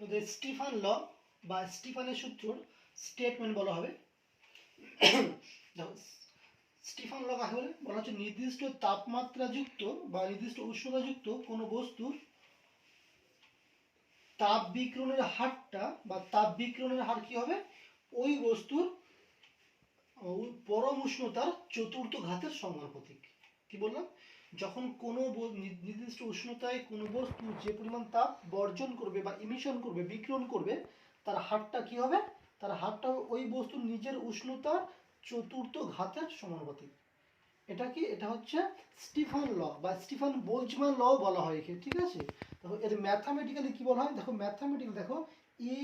আমাদের স্টিফান ল বা স্টিফানের সূত্র স্টেটমেন্ট বলা হবে। দেখো স্টিফান ল কাকে বলে? বলা হচ্ছে নির্দিষ্ট তাপমাত্রাযুক্ত বা নির্দিষ্ট উষ্ণতাযুক্ত কোনো বস্তুর তাপ বিকিরণের হারটা বা তাপ বিকিরণের হার কি হবে? ওই বস্তুর পরম উষ্ণতার চতুর্থ ঘাতের সমানুপাতিক। কি বললাম? যখন কোনো নির্দিষ্ট উষ্ণতায় কোনো বস্তু যে পরিমাণ তাপ বর্জন করবে বা ইমিশন করবে, বিকিরণ করবে, তার হারটা কি হবে? তার হারটা ওই বস্তুর নিজের উষ্ণতার চতুর্থ ঘাতের সমানুপাতিক। এটা কি? এটা হচ্ছে স্টিফান ল বা স্টিফান বোলজম্যান ল বলা হয় একে। ঠিক আছে? দেখো এর ম্যাথামেটিক্যালি কি বলা হয়? দেখো ম্যাথামেটিক্যালি দেখো ই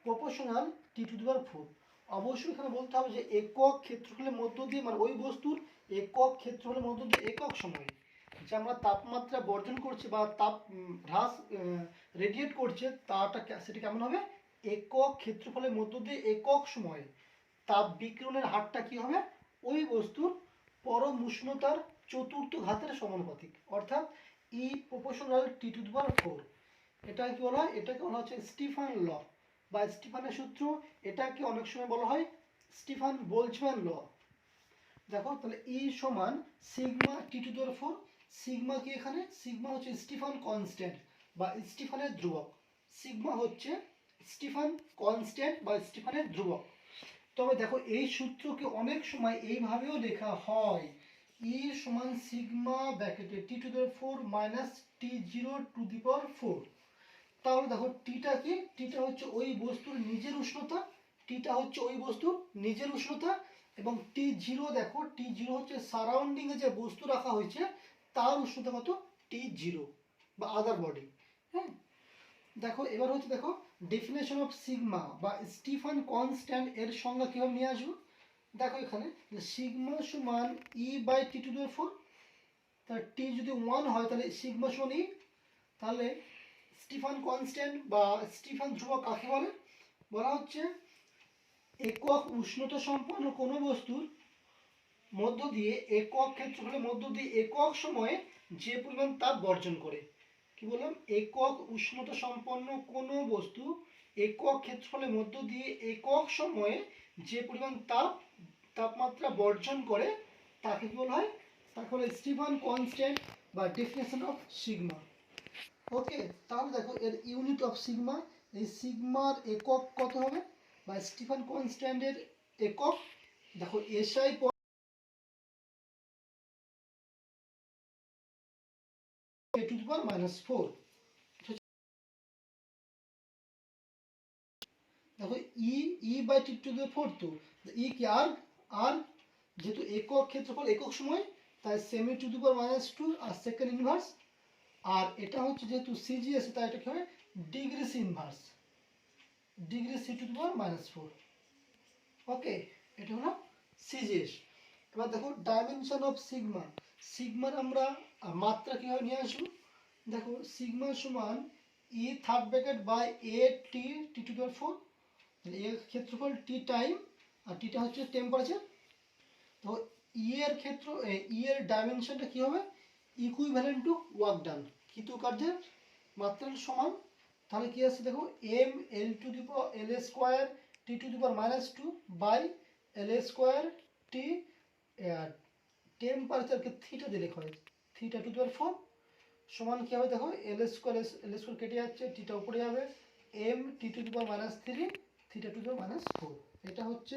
proportional T to the power 4। অবশ্যই এখানে বলতে হবে যে একক ক্ষেত্রফলের মধ্য দিয়ে, মানে ওই বস্তুর একক ক্ষেত্রফলের মধ্য দিয়ে একক সময়ে যে আমরা তাপমাত্রা বর্জন করছি বা তাপ হ্রাস রেডিয়েট করছে, সেটা কেমন হবে? একক ক্ষেত্রফলের মধ্য দিয়ে একক সময়ে তাপ বিকিরণের হারটা কি হবে? ওই বস্তুর পরম উষ্ণতার চতুর্থ ঘাতের সমানুপাতিক, অর্থাৎ ই proportional T to the power 4। এটা কি বলা হয়? এটাকে বলা হচ্ছে স্টিফান ল বা স্টিফানের সূত্র। এটাকে অনেক সময় বলা হয় স্টিফান বোলজম্যান ল। দেখো তাহলে ই সমান sigma T to the power 4। Sigma কি? এখানে সিগমা হচ্ছে স্টিফান কনস্ট্যান্ট বা স্টিফানের ধ্রুবক। সিগমা হচ্ছে স্টিফান কনস্ট্যান্ট বা স্টিফানের ধ্রুবক। তবে দেখো এই সূত্রকে অনেক সময় এইভাবেও লেখা হয়, ই সমান সিগমা ব্র্যাকেটে T to the power 4 minus T zero to the power 4। তাহলে দেখো টিটা কি? টিটা হচ্ছে ওই বস্তুর নিজের উষ্ণতা, টিটা হচ্ছে ওই বস্তুর নিজের উষ্ণতা, এবং টি জিরো, দেখো টি জিরো হচ্ছে সারাউন্ডিং এ যে বস্তু রাখা হয়েছে তার উষ্ণতা কত? টি জিরো বা আদার বডি। হ্যাঁ, দেখো এবার হচ্ছে দেখো ডেফিনেশন অফ সিগমা বা স্টিফান কনস্ট্যান্ট এর সংজ্ঞা কিভাবে নিয়ে আসবো? দেখো এখানে সিগমা সমান E by T to the power 4। তাহলে টি যদি 1 হয় তাহলে সিগমা সমান ই। তাহলে স্টিফান কনস্ট্যান্ট বা স্টিফান ধ্রুবক কাকে বলে? বলা হচ্ছে একক উষ্ণতা সম্পন্ন কোনো বস্তুর মধ্য দিয়ে একক ক্ষেত্রফলের মধ্য দিয়ে একক সময়ে যে পরিমাণ তাপ বর্জন করে। কি বললাম? একক উষ্ণতা সম্পন্ন কোনো বস্তু একক ক্ষেত্রফলের মধ্য দিয়ে একক সময়ে যে পরিমাণ তাপমাত্রা বর্জন করে তাকে কি বলা হয়? তাকে বলে স্টিফান কনস্ট্যান্ট বা ডেফিনেশন অফ সিগমা। ওকে, তাহলে দেখো এর ইউনিট অফ সিগমা, এই সিগমার একক কত হবে বা স্টিফান কনস্ট্যান্টের একক? দেখো এসআই টু দি পাওয়ার -4। দেখো ই E by T to the power 4, তো ই কি? আর আর যেহেতু একক ক্ষেত্রফল একক সময়, তাই সেমি টু দি পাওয়ার -2 আর সেকেন্ড ইনভার্স। আর এটা হচ্ছে যেহেতু সিজি আছে তাই এটা কি হবে? Degree C inverse, degree C to the power -4। Okay, এটা হলো সিজিএস। এবার দেখো ডাইমেনশন অফ সিগমা। সিগমার আমরা মাত্রা কিভাবে নিয়ে আসবো? দেখো সিগমা সমান E third bracket by A T T to the power 4। তাহলে এর ক্ষেত্রফল টি টাইম আর টিটা হচ্ছে টেম্পারেচার। তো ই এর ক্ষেত্র ই এর ডাইমেনশনটা কি হবে? ইকুইভ্যালেন্ট টু ওয়ার্ক ডান, কৃত কার্যের মাত্রার সমান। তাহলে কি আছে দেখো M L to the power L square T to the power -2 by L square T, টেম্পারেচারকে থিটা দিয়ে লেখা হয় থিটা টু দি পাওয়ার 4 সমান কি হবে? দেখো এল স্কোয়ার কেটে যাচ্ছে, টিটা উপরে যাবে, M T to the power -3 theta to the power -4। এটা হচ্ছে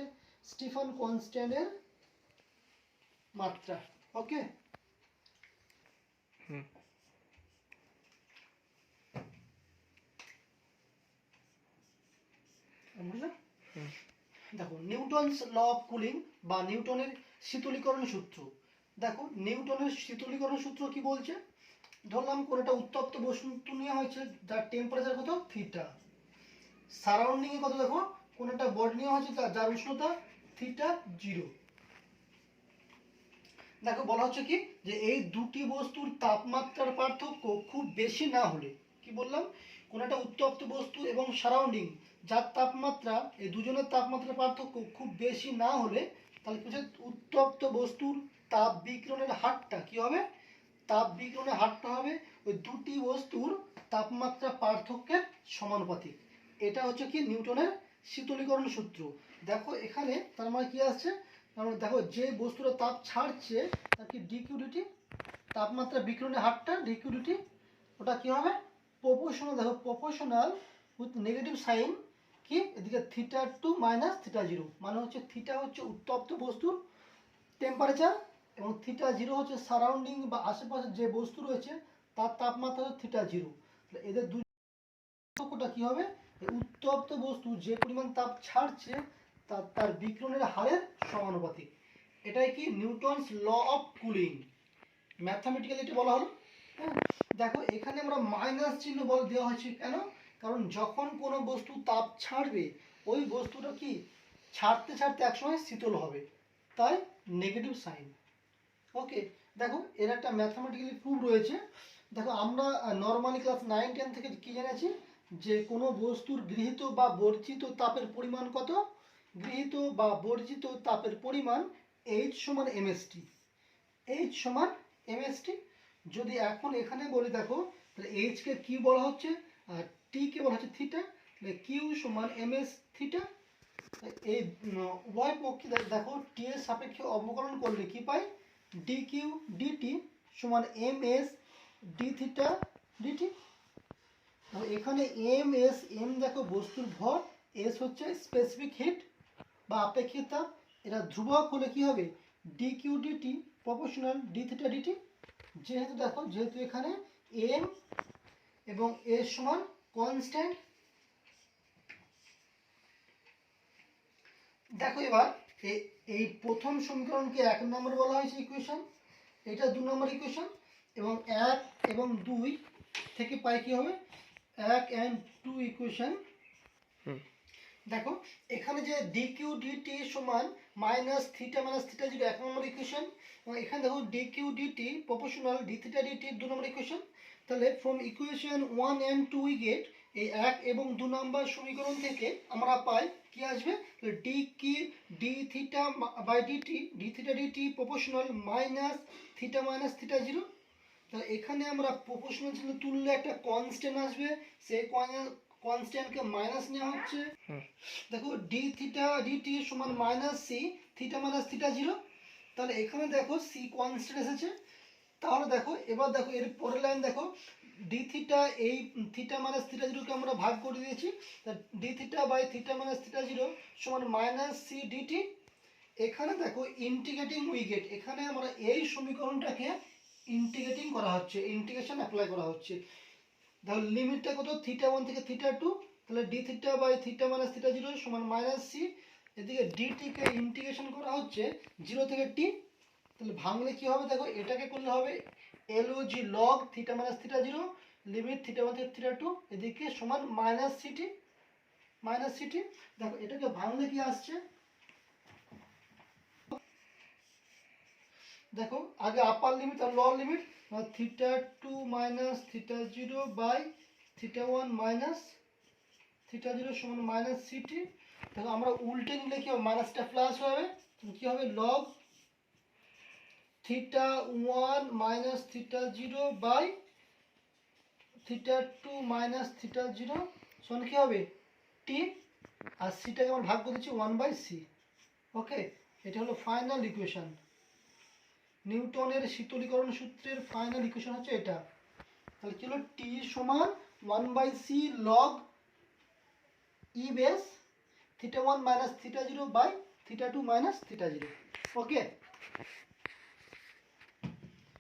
স্টিফান কনস্ট্যান্টের মাত্রা। ওকে, বুঝলে? দেখো নিউটনস ল অফ কুলিং বা নিউটনের শীতলীকরণ সূত্র। দেখো নিউটনের শীতলীকরণ সূত্র কি বলছে? ধরলাম কোন একটা উত্তপ্ত বস্তু নেওয়া হয়েছে যার টেম্পারেচার কত? থিটা। সারাউন্ডিং এ কত? দেখো কোন একটা বডি নেওয়া হয়েছে যার উষ্ণতা থিটা 0। দেখো বলা হচ্ছে কি যে এই দুটি বস্তুর তাপমাত্রার পার্থক্য খুব বেশি না হলে, কি বললাম? কোন একটা উত্তপ্ত বস্তু এবং সারাউন্ডিং যার তাপমাত্রা, এই দুজনের তাপমাত্রার পার্থক্য খুব বেশি না হলে, তাহলে কি হচ্ছে? উত্তপ্ত বস্তুর তাপ বিকিরণের হারটা কি হবে? তাপ বিকিরণের হারটা হবে ওই দুটি বস্তুর তাপমাত্রা পার্থক্যের সমানুপাতিক। এটা হচ্ছে কি নিউটনের শীতলীকরণ সূত্র। দেখো এখানে তার মানে কি আসছে, তার মানে দেখো যে বস্তুটা তাপ ছাড়ছে তার কি ডিকিউডিটি, তাপমাত্রা বিকিরণের হারটা ডিকিউডিটি, ওটা কি হবে প্রপোর্শনাল। দেখো প্রপোর্শনাল উইথ নেগেটিভ সাইন কি এদিকে theta two minus theta zero, মানে হচ্ছে থিটা হচ্ছে উত্তপ্ত বস্তুর টেম্পারেচার এবং থিটা জিরো হচ্ছে সারাউন্ডিং বা আশেপাশে যে বস্তু রয়েছে তার তাপমাত্রা হচ্ছে থিটা জিরো। এদের দুই পার্থক্যটা কি হবে, উত্তপ্ত বস্তু যে পরিমাণ তাপ ছাড়ছে তার বিকিরণের হারের সমানুপাতিক। এটাই কি Newton's law of cooling, mathematically এটা বলা হলো। হ্যাঁ, দেখো এখানে আমরা মাইনাস চিহ্ন বল দেওয়া হয়েছে কেন, কারণ যখন কোনো বস্তু তাপ ছাড়বে ওই বস্তুটা কি ছাড়তে ছাড়তে একসময় শীতল হবে, তাই নেগেটিভ সাইন। ওকে, দেখো এর একটা ম্যাথামেটিক্যালি প্রুফ রয়েছে। দেখো আমরা নর্মালি ক্লাস 9-10 থেকে কি জেনেছি যে কোনো বস্তুর গৃহীত বা বর্জিত তাপের পরিমাণ কত, গৃহীত বা বর্জিত তাপের পরিমাণ H সমান mst, H সমান mst। যদি এখন এখানে বলি দেখো তাহলে H কে কি বলা হচ্ছে আর T কে বলা হচ্ছে থিটা, তাহলে Q সমান ms থিটা। এই উভয় পক্ষে দেখো T এর সাপেক্ষে অবকলন করলে কি পাই, dq dt সমান ms d থিটা dt। এখানে ms m দেখো বস্তুর ভর, s হচ্ছে স্পেসিফিক হিট বা আপেক্ষিক তাপ, এটা ধ্রুবক হলে কি হবে dq dt proportional d theta dt। যেহেতু দেখো যেহেতু এখানে m এবং s সমান কনস্ট্যান্ট। দেখো এবার এই প্রথম সমীকরণকে 1 নম্বর বলা হয়েছে ইকুয়েশন, এটা 2 নম্বর ইকুয়েশন, এবং 1 এবং 2 থেকে পাই কি হবে 1 and 2 ইকুয়েশন। দেখো এখানে যে dq dt সমান minus theta minus theta zero 1 নম্বর ইকুয়েশন, এবং এখানে দেখো dq dt proportional d theta dt 2 নম্বর ইকুয়েশন। তাহলে from equation 1 and 2 we get এই 1 এবং 2 নম্বর সমীকরণ থেকে আমরা পাই কি আসবে dq d theta by dt d theta dt proportional minus theta zero. তাহলে এখানে আমরা প্রপোর্শনাল চিহ্ন তুললে একটা কনস্ট্যান্ট আসবে, সেই কনস্ট্যান্টকে মাইনাস নেওয়া হচ্ছে। দেখো d থিটা dt সমান minus C theta minus theta zero. তাহলে এখানে দেখো সি কনস্ট্যান্ট এসেছে। তাহলে দেখো এবার দেখো এর পরের লাইন দেখো d থিটা এই থিটা মাইনাস থিটা জিরোকে আমরা ভাগ করে দিয়েছি, তা d theta by theta minus theta zero সমান মাইনাস সি ডিটি। এখানে দেখো ইন্টিগ্রেটিং উই গেট, এখানে আমরা এই সমীকরণটাকে ইন্টিগ্রেটিং করা হচ্ছে, ইন্টিগ্রেশন অ্যাপ্লাই করা হচ্ছে। তাহলে লিমিটটা কত থিটা 1 থেকে থিটা 2, তাহলে d theta by theta minus theta zero সমান মাইনাস সি, এদিকে dt কে ইন্টিগ্রেশন করা হচ্ছে 0 থেকে t। তাহলে ভাঙলে কি হবে দেখো এটাকে করলে হবে log log theta minus theta zero limit theta 1 থেকে থিটা 2 এদিকে সমান মাইনাস সিটি মাইনাস সিটি। দেখো এটাকে ভাঙলে কি আসছে, দেখো আগে আপার লিমিট আর lower limit, theta 2 minus theta 0 by theta 1 minus theta 0 সমান মাইনাস সিটি। দেখো আমরা উল্টে নিলে কি হবে মাইনাসটা প্লাস হবে, কি হবে log theta 1 minus theta 0 by theta 2 minus theta 0 সমান কি হবে টি, আর সিটাকে আমরা ভাগ করে দিচ্ছি 1 বাই সি। ওকে, এটা হলো ফাইনাল ইকুয়েশন, নিউটনের শীতলীকরণ সূত্রের ফাইনাল ইকুয়েশন হচ্ছে এটা। তাহলে কি হলো টি সমান 1 by C log E base theta 1 minus theta 0 by theta 2 minus theta 0। Okay,